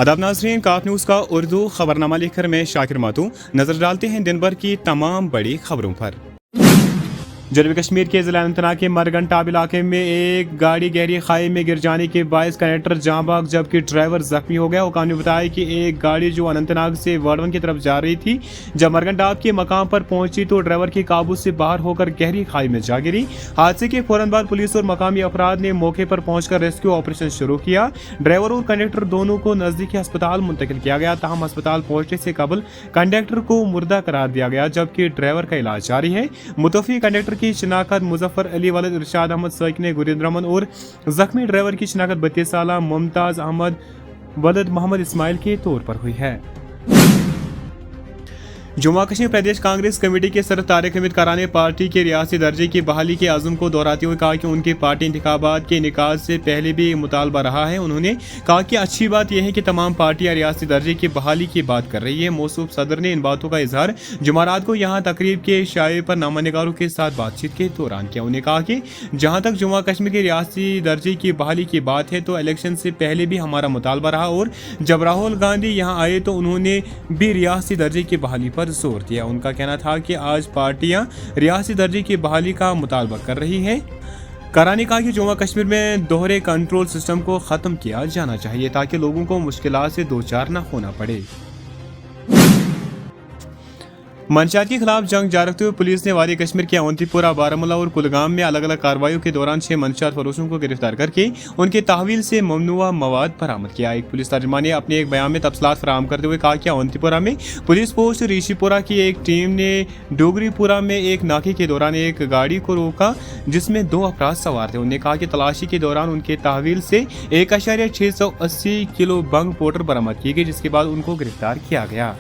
आदाब नाज़रीन, काफ न्यूज़ का उर्दू खबरनामा लेकर मैं शाकिर मातू नजर डालते हैं दिन भर की तमाम बड़ी खबरों पर। जनूबी कश्मीर के ज़िला अनंतनाग के मरगन टाब इलाके में एक गाड़ी गहरी खाई में गिर जाने के बायस कंडक्टर जाँ भाग जबकि ड्राइवर जख्मी हो गया। हुकाम ने बताया कि एक गाड़ी जो अनंतनाग से वर्डवन की तरफ जा रही थी, जब मरगन टाब के मकाम पर पहुंची तो ड्राइवर के काबू से बाहर होकर गहरी खाई में जा गिरी। हादसे के फौरन बाद पुलिस और मकामी अफराद ने मौके पर पहुंचकर रेस्क्यू ऑपरेशन शुरू किया। ड्राइवर और कंडक्टर दोनों को नजदीकी अस्पताल मुंतकिल किया गया। ताहम अस्पताल पहुंचने से कबल कंडक्टर को मुर्दा करार दिया गया जबकि ड्राइवर का इलाज जारी है। मुतवफ़ी कंडक्टर की शिनाख्त मुजफ्फर अली वलद इरशाद अहमद सैकिन गुरिंद रमन और जख्मी ड्राइवर की शिनाख्त 32 साल मुमताज अहमद वलद मोहम्मद इस्माइल के तौर पर हुई है। जम्मू कश्मीर प्रदेश कांग्रेस कमेटी के सदर तारिक हमीद कारा ने पार्टी के रियासी दर्जे की बहाली के आज़म को दोहराते हुए कहा कि उनकी पार्टी इंतखाबात के निकाल से पहले भी मुतालबा रहा है। उन्होंने कहा कि अच्छी बात यह है कि तमाम पार्टियां रियासी दर्जे की बहाली की बात कर रही है। मौसूफ सदर ने इन बातों का इजहार जुमारात को यहाँ तकरीब के शाये पर नामानिगारों के साथ बातचीत के दौरान किया। उन्होंने कहा कि जहाँ तक जम्मू कश्मीर के रियासी दर्जे की बहाली की बात है तो इलेक्शन से पहले भी हमारा मुतालबा रहा और जब राहुल गांधी यहाँ आए तो उन्होंने भी रियासी दर्जे की बहाली पर जोर दिया। उनका कहना था कि आज पार्टियां रियासी दर्जे की बहाली का मुतालबा कर रही हैं। कारा ने कहा कि जम्मू कश्मीर में दोहरे कंट्रोल सिस्टम को ख़त्म किया जाना चाहिए ताकि लोगों को मुश्किलात से दो चार न होना पड़े। मंशियात के खिलाफ जंग जारी रखते हुए पुलिस ने वादी कश्मीर के अवंतीपुरा, बारामूला और कुलगाम में अलग अलग कार्रवाइयों के दौरान 6 मंशियात फरोशों को गिरफ्तार करके उनके तहवील से ममनुआ मवाद बरामद किया। एक पुलिस तर्जुमान ने अपने एक बयान में तफसीलात फराहम करते हुए कहा कि अवंतीपुरा में पुलिस पोस्ट ऋषिपुरा की एक टीम ने डोगरीपुरा में एक नाके के दौरान एक गाड़ी को रोका जिसमें 2 अफराद सवार थे। उन्होंने कहा कि तलाशी के दौरान उनके तहवील से 1.680 किलो बंग पाउडर बरामद की गई जिसके बाद उनको गिरफ्तार किया गया।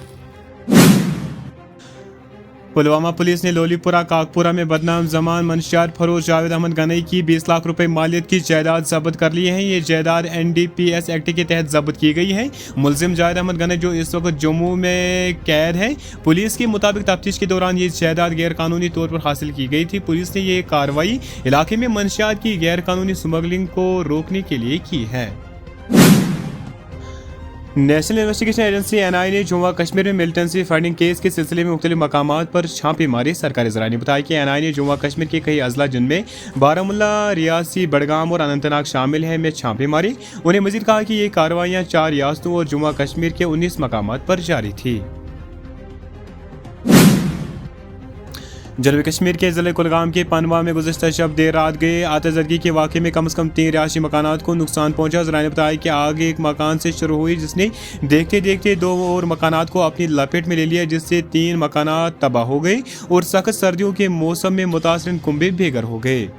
पुलवामा पुलिस ने लोलीपुरा काकपुरा में बदनाम जमान मंशियात फरोश जावेद अहमद गनई की 20 लाख रुपए मालियत की जायदाद जब्त कर ली है। ये जायदाद NDPS एक्ट के तहत जब्त की गई है। मुलजिम जावेद अहमद गनई जो इस वक्त जम्मू में कैद है, पुलिस के मुताबिक तफ्तीश के दौरान ये जायदाद गैर कानूनी तौर पर हासिल की गई थी। पुलिस ने ये कार्रवाई इलाके में मंशियात की गैर कानूनी स्मगलिंग को रोकने के लिए की है। नेशनल इन्वेस्टिगेशन एजेंसी NIA ने जम्मू कश्मीर में मिलिटेंसी फंडिंग केस के सिलसिले में मुख्तलिफ मकामात पर छापे मारे। सरकारी ज़राए ने बताया कि NIA ने जम्मू कश्मीर के कई अजला जिनमें बारामूला, रियासी, बडगाम और अनंतनाग शामिल हैं में छापे मारे। उन्हें मजीद कहा कि ये कार्रवाइयाँ 4 रियासतों और जम्मू कश्मीर के 19 मकामात पर जारी थी। जनूबी कश्मीर के ज़िले कुलगाम के पनवा में गुज़श्ता शब देर रात गए आतिशज़दगी के वाक़े में कम से कम 3 रिहायशी मकानात को नुकसान पहुंचा। ज़राए ने बताया कि आग एक मकान से शुरू हुई जिसने देखते देखते 2 और मकानात को अपनी लपेट में ले लिया जिससे 3 मकानात तबाह हो गए और सख्त सर्दियों के मौसम में मुतासरीन कुंबे बेघर हो गए।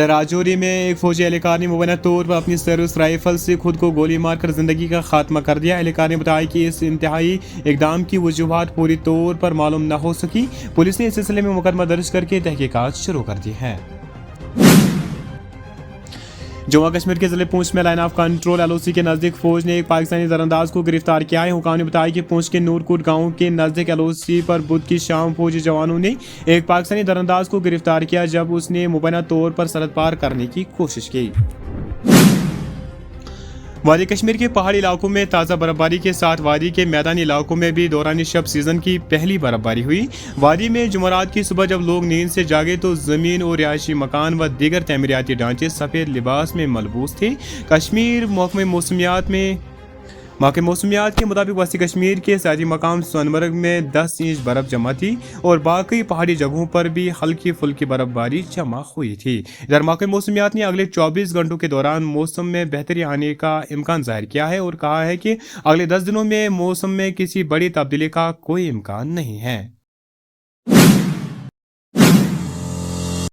राजौरी में एक फौजी एहलकार ने मुबैना तौर पर अपनी सर्विस राइफल से खुद को गोली मारकर जिंदगी का खात्मा कर दिया। एहलकार ने बताया कि इस इंतहाई इकदाम की वजूहात पूरी तौर पर मालूम न हो सकी। पुलिस ने इस सिलसिले में मुकदमा दर्ज करके तहकीकात शुरू कर दी है। जम्मू कश्मीर के जिले पूंछ में लाइन ऑफ कंट्रोल LOC के नज़दीक फौज ने एक पाकिस्तानी दरअंदाज को गिरफ्तार किया है। हुकाम ने बताया कि पूंछ के नूरकोट गांव के नज़दीक LOC पर बुध की शाम फौजी जवानों ने एक पाकिस्तानी दरअंदाज को गिरफ्तार किया जब उसने मुबैना तौर पर सरहद पार करने की कोशिश की। वादी कश्मीर के पहाड़ी इलाकों में ताज़ा बर्फबारी के साथ वादी के मैदानी इलाकों में भी दौरानी शब सीज़न की पहली बर्फबारी हुई। वादी में जुमेरात की सुबह जब लोग नींद से जागे तो ज़मीन और रिहायशी मकान व दीगर तमीराती ढांचे सफ़ेद लिबास में मलबूस थे। कश्मीर महकमे मौसमियात के मुताबिक वसी कश्मीर के सारी मकाम सोनमर्ग में 10 इंच बर्फ़ जमा थी और बाकी पहाड़ी जगहों पर भी हल्की फुल्की बर्फबारी जमा हुई थी। इधर महकमे मौसमियात ने अगले 24 घंटों के दौरान मौसम में बेहतरी आने का इम्कान जाहिर किया है और कहा है कि अगले 10 दिनों में मौसम में किसी बड़ी तब्दीली का कोई इम्कान नहीं है।